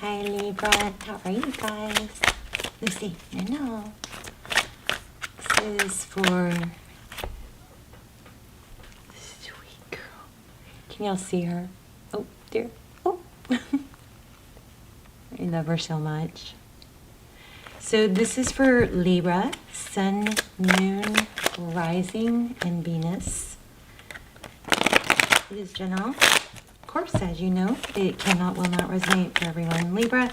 Hi Libra, how are you guys? Lucy, no. This is for sweet girl. Can y'all see her? Oh, dear. Oh. I love her so much. So this is for Libra, Sun, Moon, Rising, and Venus. It is general. Of course, as you know, it will not resonate for everyone. Libra,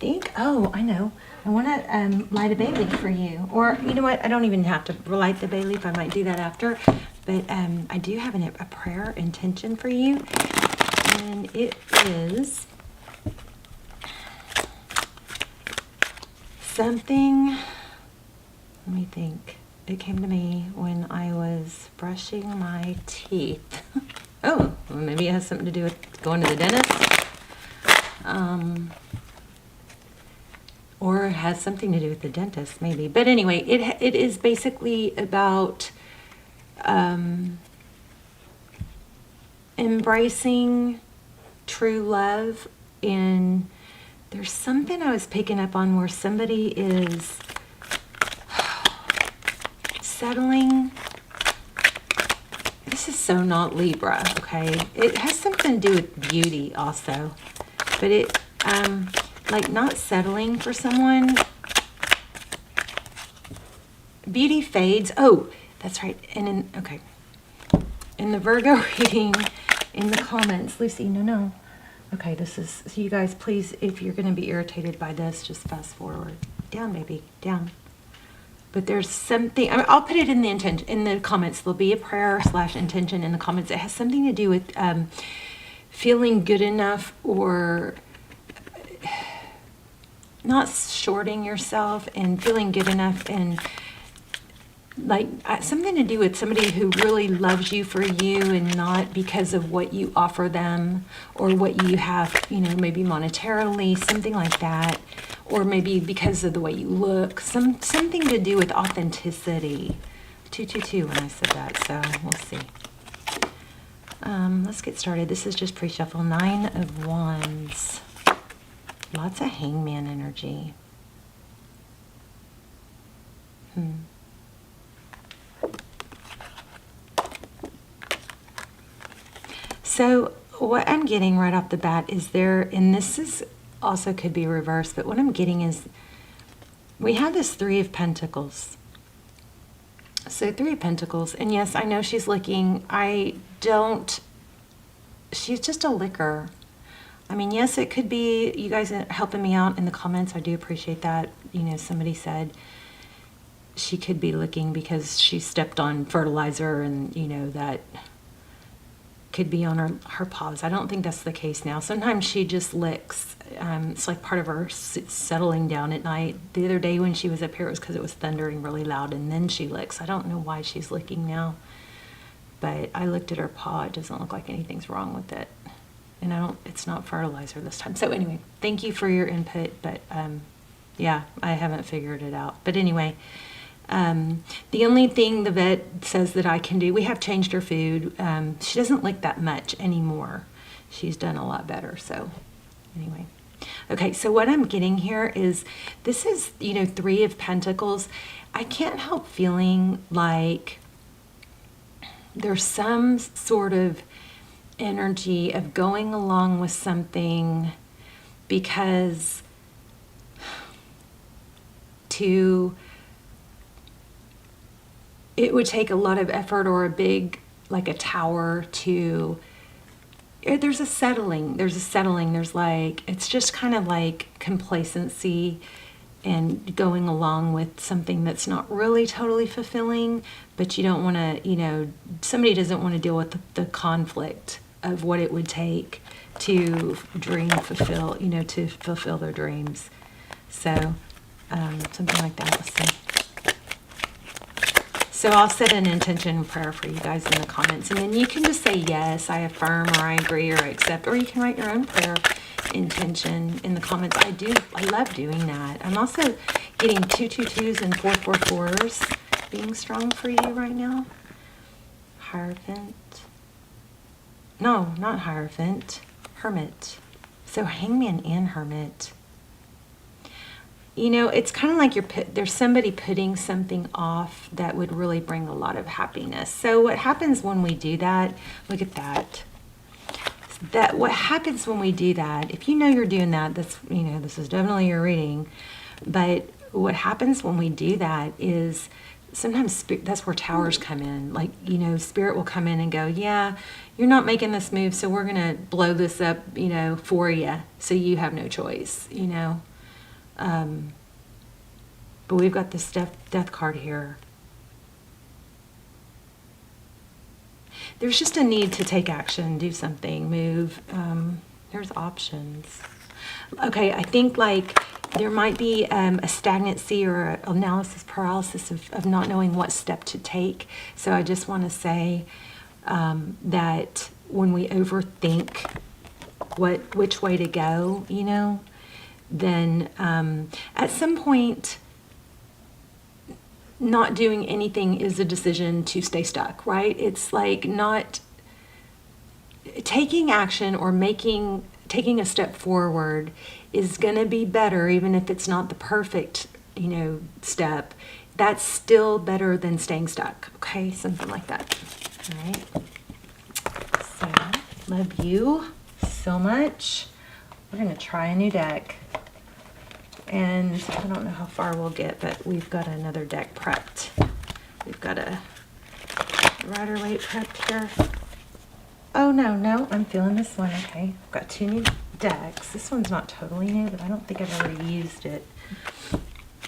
I know. I want to light a bay leaf for you. Or, you know what? I don't even have to light the bay leaf. I might do that after. But I do have a prayer intention for you. And it is something, let me think. It came to me when I was brushing my teeth. Oh, well, maybe it has something to do with going to the dentist. Or it has something to do with the dentist, maybe. But anyway, it is basically about embracing true love. And there's something I was picking up on where somebody is settling. This is so not Libra, okay? It has something to do with beauty also. But it, like not settling for someone. Beauty fades. Oh, that's right. And okay. In the Virgo reading, in the comments, Lucy, no. Okay, this is, so you guys, please, if you're going to be irritated by this, just fast forward. Down, baby, down. But there's something, I'll put it in the comments. There'll be a prayer / intention in the comments. It has something to do with feeling good enough, or not shorting yourself, and feeling good enough, and like something to do with somebody who really loves you for you, and not because of what you offer them or what you have, maybe monetarily, something like that. Or maybe because of the way you look, something to do with authenticity. 222 when I said that, so we'll see. Let's get started. This is just pre-shuffle. 9 of Wands. Lots of hangman energy. So what I'm getting right off the bat is and this is also could be reversed, but what I'm getting is we have this 3 of Pentacles. So 3 of Pentacles, and yes, I know she's licking. She's just a licker. I mean, yes, it could be, you guys are helping me out in the comments. I do appreciate that. Somebody said she could be licking because she stepped on fertilizer, and, that could be on her paws. I don't think that's the case now. Sometimes she just licks. It's like part of her settling down at night. The other day when she was up here, it was because it was thundering really loud, and then she licks. I don't know why she's licking now, but I looked at her paw. It doesn't look like anything's wrong with it, and it's not fertilizer this time. So anyway, thank you for your input, but yeah, I haven't figured it out. But anyway, the only thing the vet says that I can do, we have changed her food. She doesn't lick that much anymore. She's done a lot better. So anyway, okay. So what I'm getting here is, this is, 3 of Pentacles. I can't help feeling like there's some sort of energy of going along with something because it would take a lot of effort, or a big, like a tower to, there's a settling, there's like, it's just kind of like complacency and going along with something that's not really totally fulfilling, but you don't want to, somebody doesn't want to deal with the conflict of what it would take to fulfill their dreams. So, something like that, let's see. So I'll set an intention prayer for you guys in the comments, and then you can just say yes, I affirm, or I agree, or I accept, or you can write your own prayer intention in the comments. I love doing that. I'm also getting 222s and 444s being strong for you right now. Hierophant. No, not Hierophant. Hermit. So Hangman and Hermit. You know, it's kind of like there's somebody putting something off that would really bring a lot of happiness. So what happens when we do that, look at that. What happens when we do that, if you know you're doing that, that's, you know, this is definitely your reading. But what happens when we do that is sometimes that's where towers come in. Like, you know, spirit will come in and go, yeah, you're not making this move, so we're going to blow this up, you know, for you. So you have no choice, you know. But we've got this death card here. There's just a need to take action, do something, move. There's options. Okay, I think like there might be a stagnancy or an analysis paralysis of not knowing what step to take. So I just want to say that when we overthink which way to go, you know, then at some point not doing anything is a decision to stay stuck, right? It's like not taking action or taking a step forward is going to be better, even if it's not the perfect, you know, step. That's still better than staying stuck. Okay, something like that. All right. So, love you so much. We're going to try a new deck. And I don't know how far we'll get, but we've got another deck prepped. We've got a Rider-Waite prepped here. Oh, no, I'm feeling this one. Okay, I've got 2 new decks. This one's not totally new, but I don't think I've ever used it.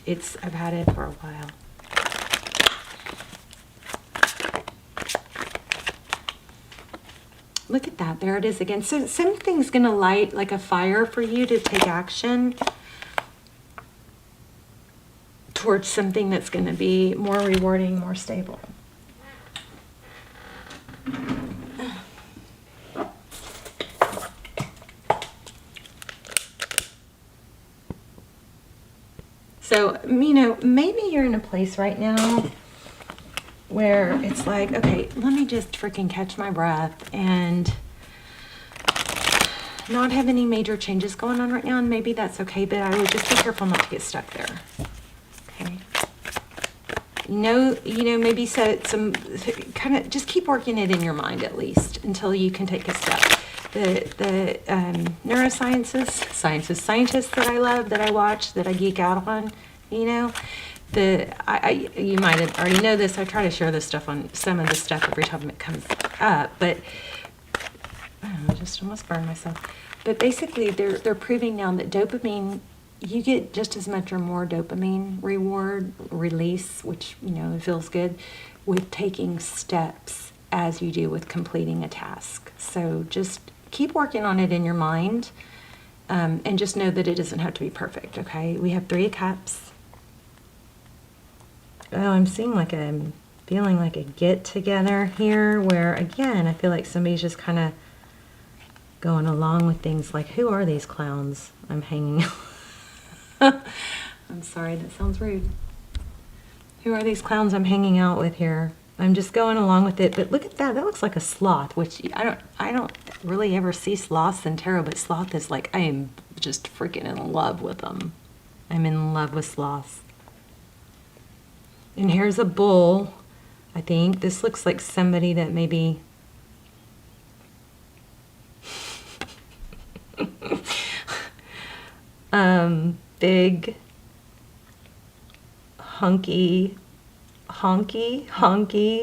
I've had it for a while. Look at that, there it is again. So something's gonna light like a fire for you to take action towards something that's going to be more rewarding, more stable. So, you know, maybe you're in a place right now where it's like, okay, let me just freaking catch my breath and not have any major changes going on right now, and maybe that's okay, but I would just be careful not to get stuck there. Okay. Maybe set some kind of, just keep working it in your mind at least until you can take a step. The neuroscientists that I love, that I watch, that I geek out on, you know, you might have already know this. I try to share this stuff on some of the stuff every time it comes up, but I don't know, I just almost burned myself. But basically, they're proving now that dopamine, you get just as much or more dopamine reward release, which, you know, it feels good, with taking steps as you do with completing a task. So just keep working on it in your mind, and just know that it doesn't have to be perfect, okay? We have 3 of Cups. Oh, I'm feeling like a get-together here where, again, I feel like somebody's just kind of going along with things like, who are these clowns I'm hanging out? I'm sorry, that sounds rude. Who are these clowns I'm hanging out with here? I'm just going along with it, but look at that. That looks like a sloth, which I don't really ever see sloths in tarot, but sloth is like, I am just freaking in love with them. I'm in love with sloths. And here's a bull, I think. This looks like somebody that maybe... big, honky,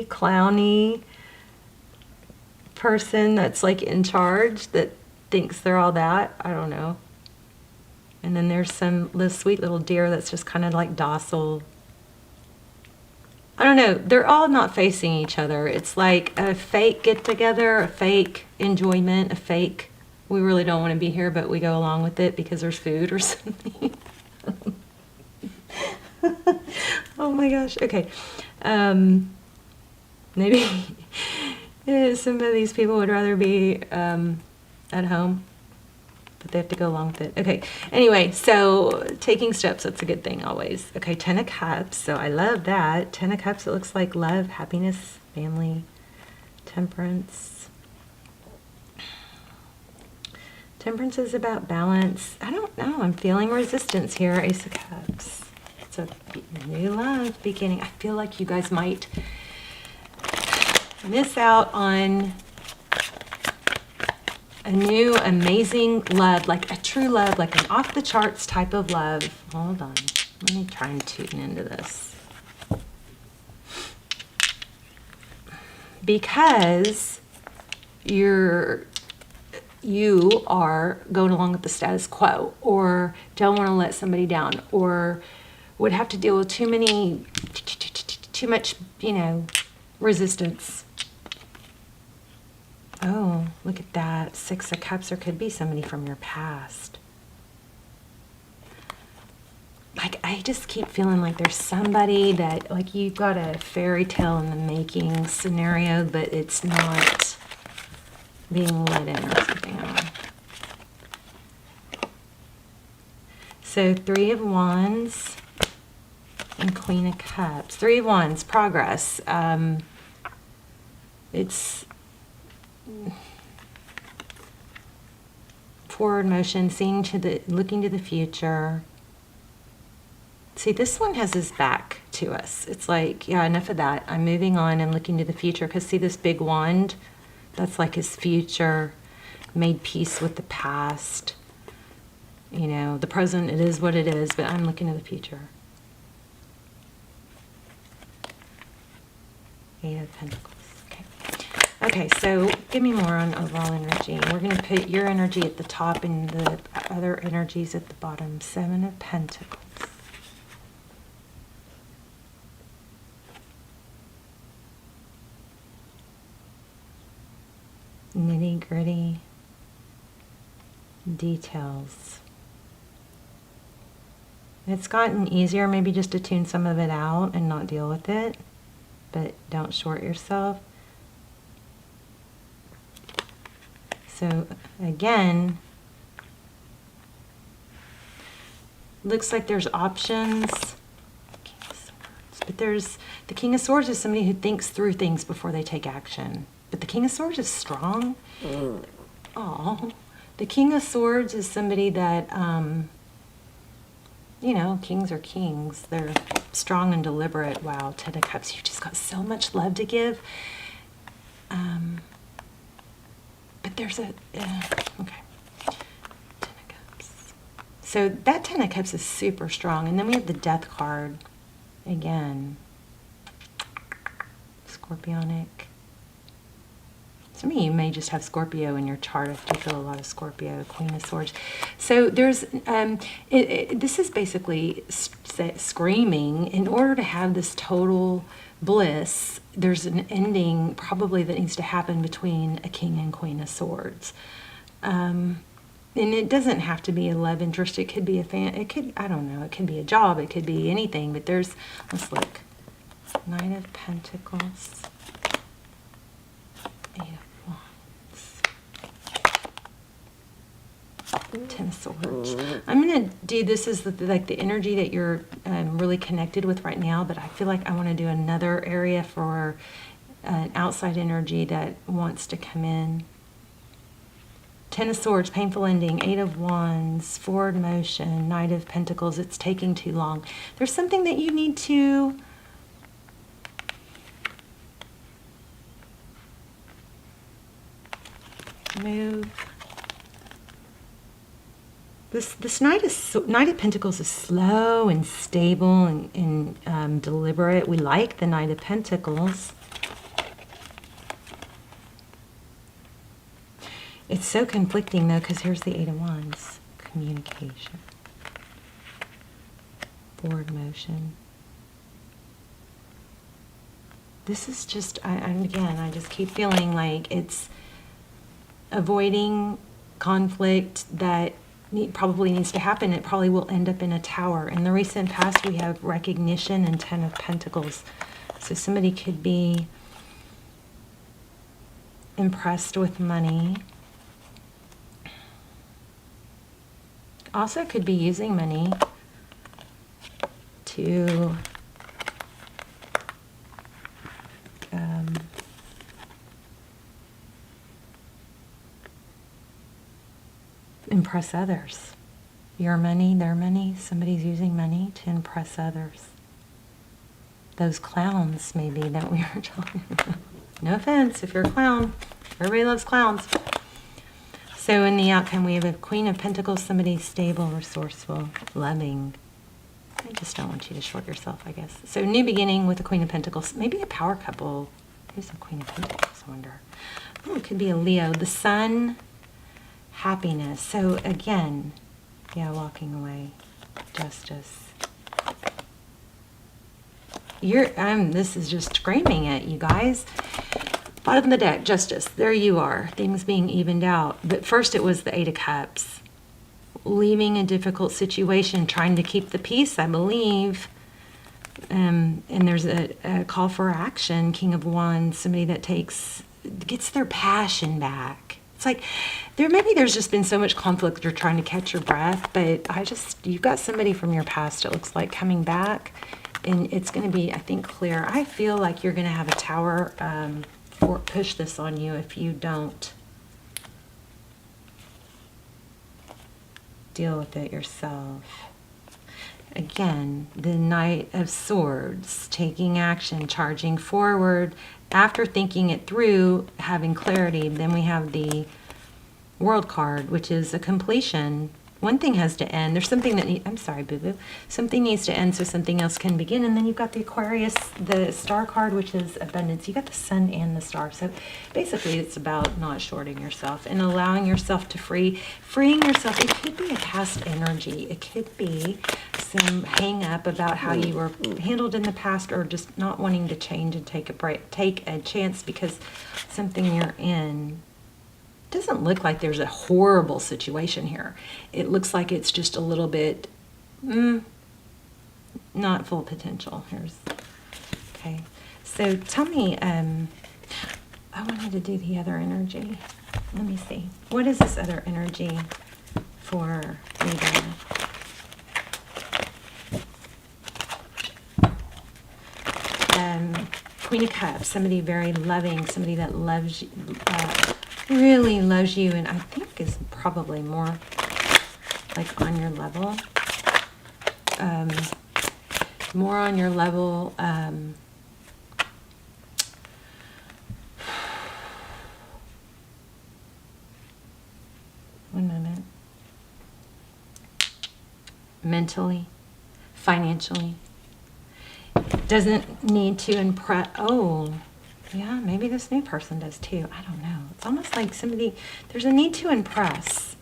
clowny person that's like in charge, that thinks they're all that. I don't know. And then there's this sweet little deer that's just kind of like docile. I don't know. They're all not facing each other. It's like a fake get-together, a fake enjoyment, a fake, we really don't want to be here, but we go along with it because there's food or something. Oh my gosh. Okay. Maybe some of these people would rather be at home, but they have to go along with it. Okay. Anyway, so taking steps, that's a good thing always. Okay, 10 of Cups. So I love that. 10 of Cups, it looks like love, happiness, family, temperance. Temperance is about balance. I don't know. I'm feeling resistance here. Ace of Cups. It's a new love beginning. I feel like you guys might miss out on a new amazing love, like a true love, like an off the charts type of love. Hold on. Let me try and tune into this. Because you are going along with the status quo, or don't want to let somebody down, or would have to deal with too much, resistance. Oh, look at that. 6 of Cups. There could be somebody from your past. Like, I just keep feeling like there's somebody that, like, you've got a fairy tale in the making scenario, but it's not being let in or something. So 3 of Wands and Queen of Cups. 3 of Wands, progress. It's forward motion, looking to the future. See, this one has his back to us. It's like, yeah, enough of that. I'm moving on and looking to the future. Because see this big wand? That's like his future. Made peace with the past. The present, it is what it is, but I'm looking to the future. 8 of Pentacles. Okay, so give me more on overall energy. We're going to put your energy at the top and the other energies at the bottom. 7 of Pentacles. Nitty-gritty details. It's gotten easier maybe just to tune some of it out and not deal with it, but don't short yourself. So again, looks like there's options. King of Swords. But the King of Swords is somebody who thinks through things before they take action. But the King of Swords is strong. Oh, the King of Swords is somebody that, kings are kings. They're strong and deliberate. Wow, 10 of Cups. You've just got so much love to give. But there's okay. 10 of Cups. So that 10 of Cups is super strong. And then we have the Death card again. Scorpionic. Some of you may just have Scorpio in your chart. I do feel a lot of Scorpio, Queen of Swords. So there's, this is basically screaming, in order to have this total bliss, there's an ending probably that needs to happen between a King and Queen of Swords. And it doesn't have to be a love interest. It could be I don't know, it could be a job, it could be anything, but let's look. 9 of Pentacles. 8 of Wands. 10 of Swords. I'm going to do this as the energy that you're really connected with right now, but I feel like I want to do another area for an outside energy that wants to come in. 10 of Swords, painful ending. 8 of Wands, forward motion. 9 of Pentacles, it's taking too long. There's something that you need to move. This Knight of Pentacles is slow and stable and deliberate. We like the Knight of Pentacles. It's so conflicting though, because here's the 8 of Wands. Communication. Forward motion. This is just, I just keep feeling like it's avoiding conflict that probably needs to happen. It probably will end up in a tower. In the recent past, we have recognition and 10 of Pentacles. So somebody could be impressed with money. Also could be using money to impress others. Your money, their money, somebody's using money to impress others. Those clowns, maybe, that we were talking about. No offense if you're a clown. Everybody loves clowns. So in the outcome, we have a Queen of Pentacles, somebody stable, resourceful, loving. I just don't want you to short yourself, I guess. So new beginning with the Queen of Pentacles. Maybe a power couple. Who's the Queen of Pentacles, I wonder? Oh, it could be a Leo. The Sun, happiness. So again, yeah, walking away. Justice. This is just screaming at you guys. Bottom of the deck, Justice. There you are. Things being evened out. But first it was the Eight of Cups. Leaving a difficult situation, trying to keep the peace, I believe. And there's a call for action. King of Wands, somebody that gets their passion back. It's like, there's just been so much conflict, you're trying to catch your breath. But you've got somebody from your past, it looks like, coming back. And it's going to be, I think, clear. I feel like you're going to have a tower push this on you if you don't deal with it yourself. Again, the Knight of Swords, taking action, charging forward. After thinking it through, having clarity, then we have the World card, which is a completion. One thing has to end. There's something that I'm sorry, boo-boo. Something needs to end so something else can begin. And then you've got the Aquarius, the Star card, which is abundance. You got the Sun and the Star. So basically it's about not shorting yourself and allowing yourself to freeing yourself. It could be a past energy. It could be some hang up about how you were handled in the past, or just not wanting to change and take a break, take a chance because something you're in doesn't look like there's a horrible situation here. It looks like it's just a little bit not full potential. Okay. So tell me, I wanted to do the other energy. Let me see. What is this other energy for Libra? Queen of Cups, somebody very loving, somebody that loves you, really loves you, and I think is probably more like on your level. More on your level. One moment. Mentally, financially. Doesn't need to impress. Oh, yeah, maybe this new person does too. I don't know. It's almost like there's a need to impress.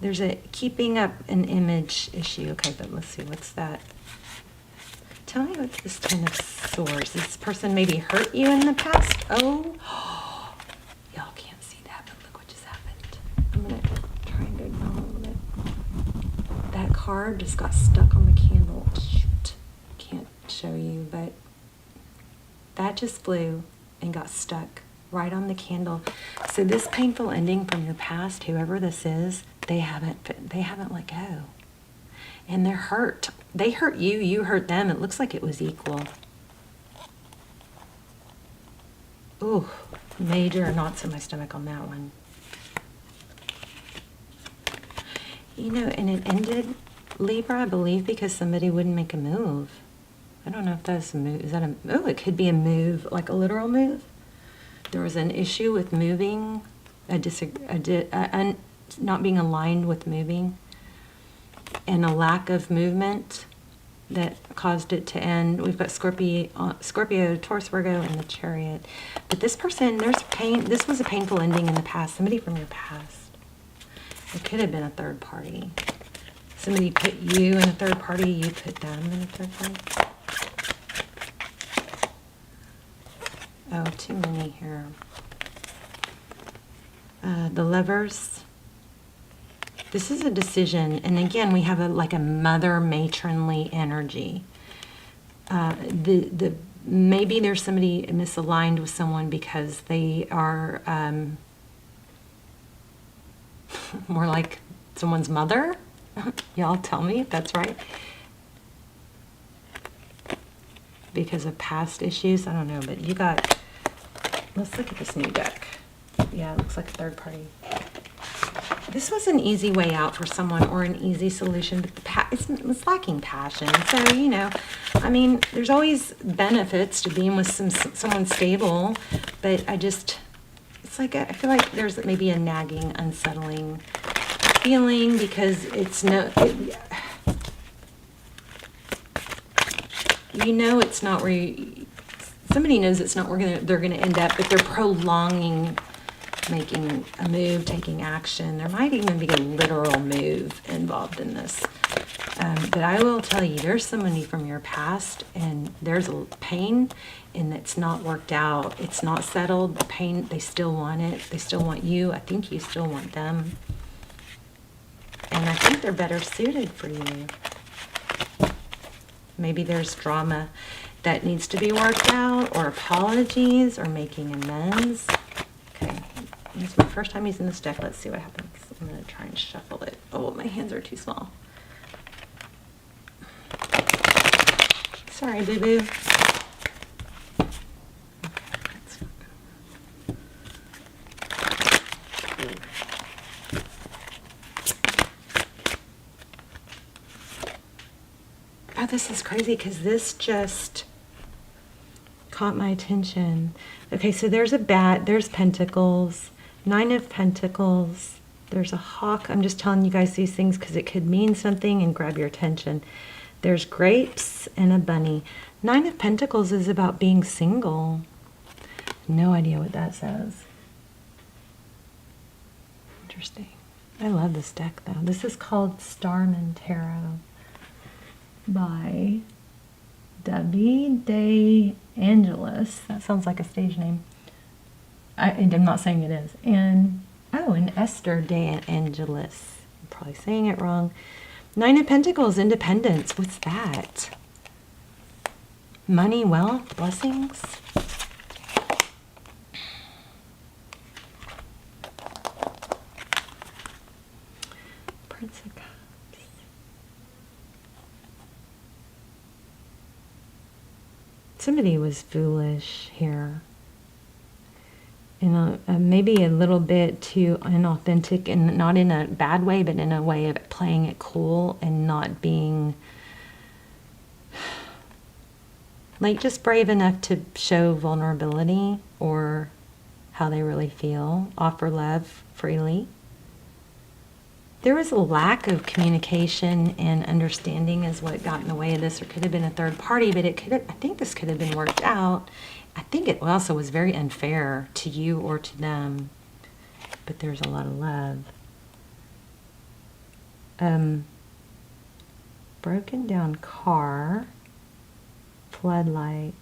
There's a keeping up an image issue. Okay, but let's see. What's that? Tell me what's this Ten of Swords. This person maybe hurt you in the past. Oh, y'all can't see that, but look what just happened. I'm going to try and ignore a little bit. That card just got stuck on the candle. Shoot. Can't show you, but that just flew and got stuck right on the candle. So this painful ending from your past, whoever this is, they haven't let go. And they're hurt. They hurt you, you hurt them. It looks like it was equal. Ooh, major knots in my stomach on that one. You know, and it ended, Libra, I believe, because somebody wouldn't make a move. I don't know if that's a move. Is that it could be a move, like a literal move. There was an issue with moving, not being aligned with moving, and a lack of movement that caused it to end. We've got Scorpio, Taurus, Virgo, and the Chariot. But this person, there's pain. This was a painful ending in the past. Somebody from your past. It could have been a third party. Somebody put you in a third party. You put them in a third party. Oh, too many here. The Lovers. This is a decision, and again, we have like a mother matronly energy. Maybe there's somebody misaligned with someone because they are more like someone's mother. Y'all tell me if that's right. Because of past issues, I don't know, but you got, let's look at this new deck. Yeah, it looks like a third party. This was an easy way out for someone or an easy solution, but it was lacking passion. So, you know, I mean, there's always benefits to being with someone stable, but it's like, I feel like there's maybe a nagging, unsettling feeling because you know it's not where somebody knows it's not where they're gonna end up, but they're prolonging making a move, taking action. There might even be a literal move involved in this. But I will tell you, there's somebody from your past, and there's a pain, and it's not worked out. It's not settled. The pain, they still want it. They still want you. I think you still want them. And I think they're better suited for you. Maybe there's drama that needs to be worked out, or apologies, or making amends. Okay, this is my first time using this deck. Let's see what happens. I'm going to try and shuffle it. Oh, my hands are too small. Sorry, boo-boo. Oh, this is crazy because this just caught my attention. Okay, so there's there's Pentacles, 9 of Pentacles, there's a hawk. I'm just telling you guys these things because it could mean something and grab your attention. There's grapes and a bunny. 9 of Pentacles is about being single. No idea what that says. Interesting. I love this deck though. This is called Starman Tarot by David De Angelis. That sounds like a stage name. I'm not saying it is. And Esther De Angelis. I'm probably saying it wrong. 9 of Pentacles, independence. What's that? Money, wealth, blessings. Prince of Cups. Somebody was foolish here. Maybe a little bit too inauthentic, and not in a bad way, but in a way of playing it cool and not being like just brave enough to show vulnerability or how they really feel, offer love freely. There was a lack of communication and understanding is what got in the way of this. There could have been a third party, but I think this could have been worked out. I think it also was very unfair to you or to them, but there's a lot of love. Broken down car, floodlights,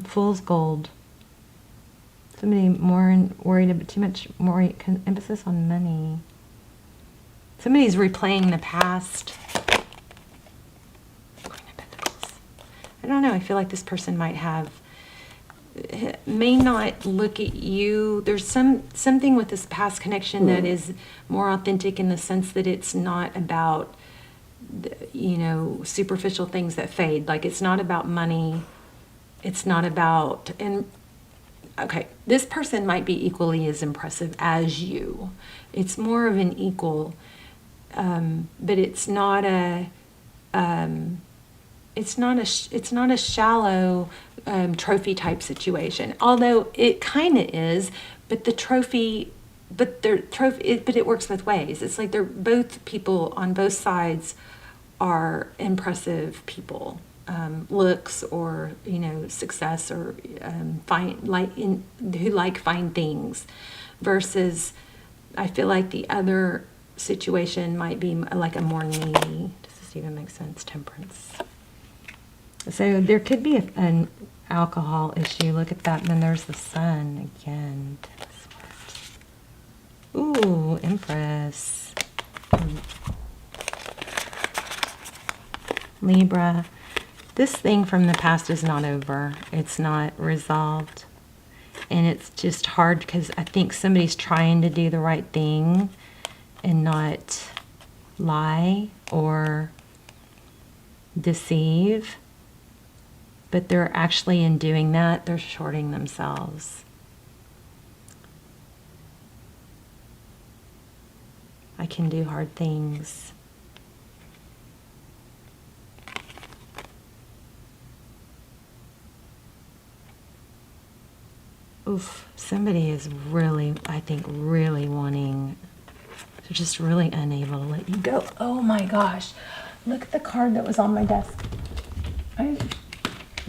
fool's gold. Somebody worried about too much more emphasis on money. Somebody's replaying the past. I don't know. I feel like this person may not look at you. There's something with this past connection that is more authentic in the sense that it's not about, superficial things that fade. Like it's not about money. It's not about, okay, this person might be equally as impressive as you. It's more of an equal, but it's not a shallow trophy type situation. Although it kind of is, but it works both ways. It's like they're both people on both sides are impressive people. Looks or success or who like fine things, versus I feel like the other situation might be like a more needy. Does this even make sense? Temperance. So there could be an alcohol issue. Look at that. And then there's the sun again. Ooh, Empress. Libra. This thing from the past is not over. It's not resolved. And it's just hard because I think somebody's trying to do the right thing and not lie or deceive. But they're actually, in doing that, they're shorting themselves. I can do hard things. Oof, somebody is really, I think, really wanting, they're just really unable to let you go. Oh my gosh. Look at the card that was on my desk. I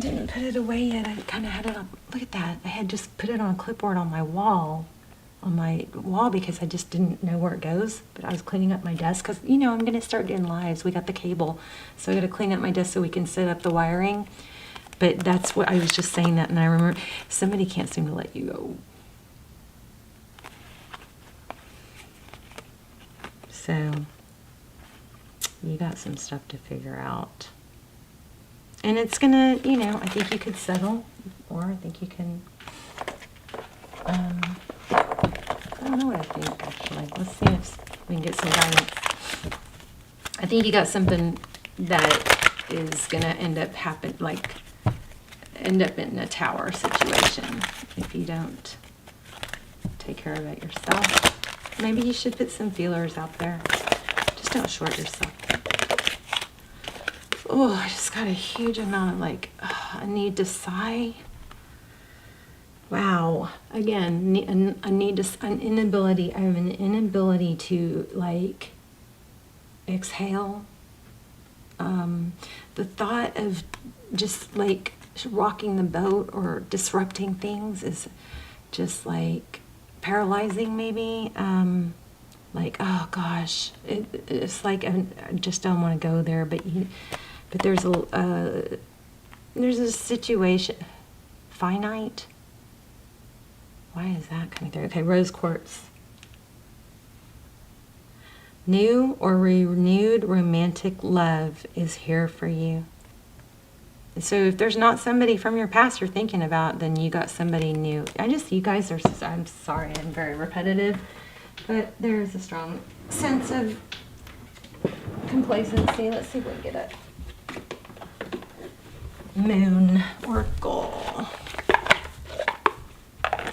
didn't put it away yet. I kind of had it on. Look at that. I had just put it on a clipboard on my wall. Because I just didn't know where it goes. But I was cleaning up my desk because, you know, I'm going to start doing lives. We got the cable. So I got to clean up my desk so we can set up the wiring. But that's what I was just saying that, and I remember somebody can't seem to let you go. So you got some stuff to figure out. And it's gonna, you know, I think you could settle, or I think you can, I don't know what I think, actually. Let's see if we can get some guidance. I think you got something that is gonna end up in a tower situation if you don't take care of it yourself. Maybe you should put some feelers out there. Just don't short yourself. Oh, I just got a huge amount of a need to sigh. Wow. Again, I have an inability to exhale. The thought of just rocking the boat or disrupting things is just paralyzing maybe. Oh gosh, it's I just don't want to go there, but there's a situation. Finite. Why is that coming through? Okay, rose quartz. New or renewed romantic love is here for you. So if there's not somebody from your past you're thinking about, then you got somebody new. You guys are, I'm sorry, I'm very repetitive, but there's a strong sense of complacency. Let's see if we can get it. Moon Oracle.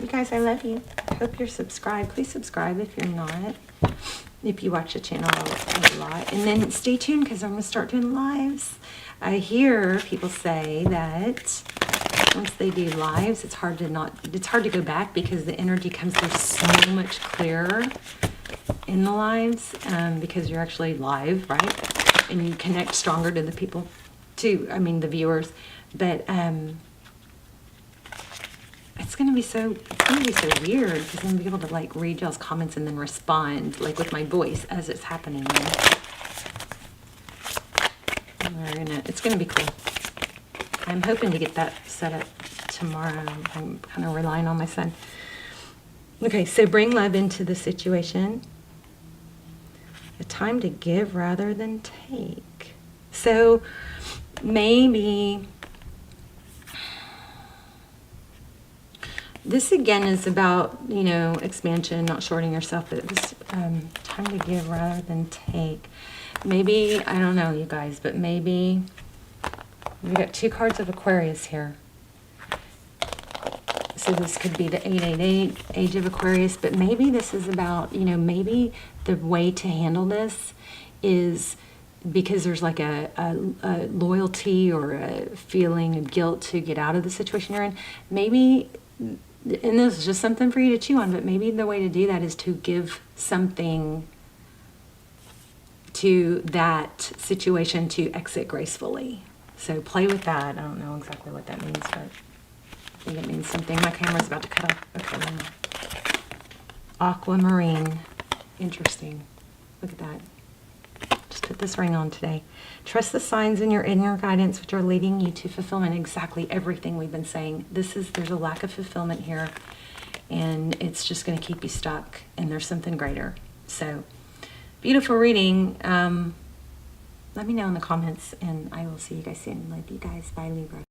You guys, I love you. I hope you're subscribed. Please subscribe if you're not. If you watch the channel a lot. And then stay tuned because I'm going to start doing lives. I hear people say that once they do lives, it's hard to go back because the energy comes through so much clearer in the lives because you're actually live, right? And you connect stronger to the people, the viewers. But it's gonna be so weird because I'm gonna be able to read y'all's comments and then respond with my voice as it's happening. It's gonna be cool. I'm hoping to get that set up tomorrow. I'm kind of relying on my son. Okay, so bring love into the situation. A time to give rather than take. So maybe this again is about, expansion, not shorting yourself, but this time to give rather than take. Maybe, I don't know, you guys, but maybe we got 2 cards of Aquarius here. So this could be the 888, Age of Aquarius, but maybe this is about, maybe the way to handle this is because there's a loyalty or a feeling of guilt to get out of the situation you're in. Maybe, and this is just something for you to chew on, but maybe the way to do that is to give something to that situation to exit gracefully. So play with that. I don't know exactly what that means, but I think it means something. My camera's about to cut off. Okay. Aquamarine. Interesting. Look at that. Just put this ring on today. Trust the signs in your inner guidance which are leading you to fulfillment. Exactly everything we've been saying. There's a lack of fulfillment here, and it's just going to keep you stuck, and there's something greater. So, beautiful reading. Let me know in the comments, and I will see you guys soon. Love you guys. Bye, Libra.